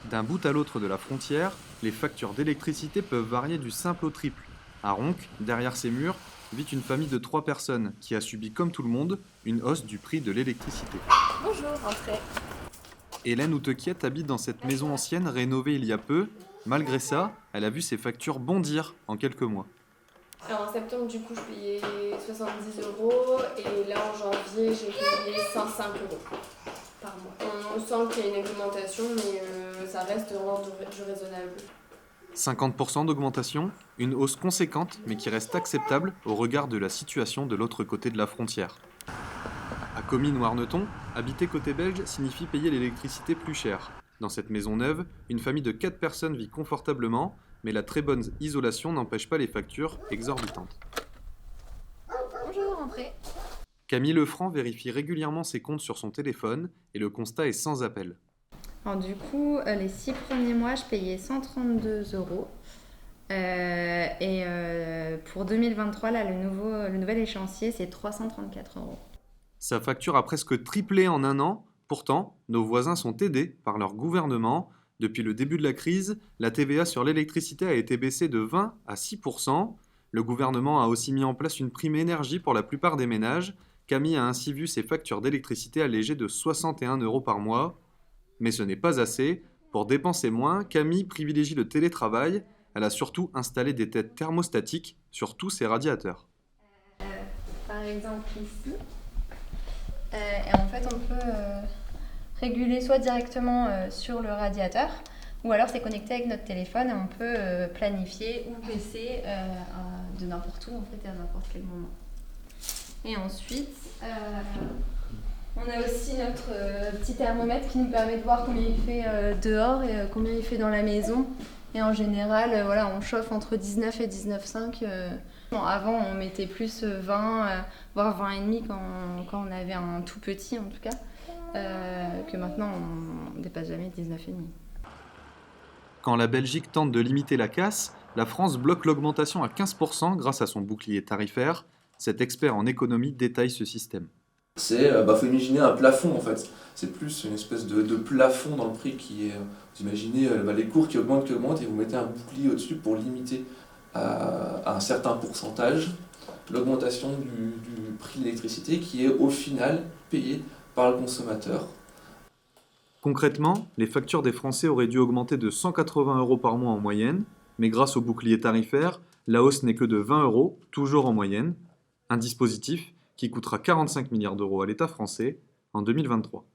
D'un bout à l'autre de la frontière, les factures d'électricité peuvent varier du simple au triple. À Ronc, derrière ces murs, vit une famille de 3 personnes qui a subi comme tout le monde une hausse du prix de l'électricité. Bonjour, entrez. Hélène Outequiet habite dans cette maison ancienne rénovée il y a peu. Malgré ça, elle a vu ses factures bondir en quelques mois. Alors en septembre, du coup, je payais 70 euros et là en janvier, j'ai payé 105 euros par mois. On sent qu'il y a une augmentation, mais ça reste vraiment du raisonnable. 50% d'augmentation, une hausse conséquente mais qui reste acceptable au regard de la situation de l'autre côté de la frontière. À Comines ou Arneton, habiter côté belge signifie payer l'électricité plus cher. Dans cette maison neuve, une famille de 4 personnes vit confortablement, mais la très bonne isolation n'empêche pas les factures exorbitantes. Bonjour, entrez. Camille Lefranc vérifie régulièrement ses comptes sur son téléphone et le constat est sans appel. Alors du coup, les 6 premiers mois, je payais 132 euros. Pour 2023, là, le nouvel échéancier, c'est 334 euros. Sa facture a presque triplé en un an. Pourtant, nos voisins sont aidés par leur gouvernement. Depuis le début de la crise, la TVA sur l'électricité a été baissée de 20 à 6%. Le gouvernement a aussi mis en place une prime énergie pour la plupart des ménages. Camille a ainsi vu ses factures d'électricité allégées de 61 euros par mois. Mais ce n'est pas assez. Pour dépenser moins, Camille privilégie le télétravail. Elle a surtout installé des têtes thermostatiques sur tous ses radiateurs. Par exemple ici. Et en fait, on peut réguler soit directement sur le radiateur, ou alors c'est connecté avec notre téléphone et on peut planifier ou baisser de n'importe où en fait, et à n'importe quel moment. Et ensuite, on a aussi notre petit thermomètre qui nous permet de voir combien il fait dehors et combien il fait dans la maison. Et en général, voilà, on chauffe entre 19 et 19,5. Bon, avant, on mettait plus 20, voire 20,5 quand on avait un tout petit en tout cas, que maintenant on ne dépasse jamais 19,5. Quand la Belgique tente de limiter la casse, la France bloque l'augmentation à 15% grâce à son bouclier tarifaire. Cet expert en économie détaille ce système. Faut imaginer un plafond en fait. C'est plus une espèce de plafond dans le prix qui est. Vous imaginez les cours qui augmentent et vous mettez un bouclier au-dessus pour limiter à un certain pourcentage l'augmentation du prix de l'électricité qui est au final payé par le consommateur. Concrètement, les factures des Français auraient dû augmenter de 180 euros par mois en moyenne, mais grâce au bouclier tarifaire, la hausse n'est que de 20 euros, toujours en moyenne. Un dispositif qui coûtera 45 milliards d'euros à l'État français en 2023.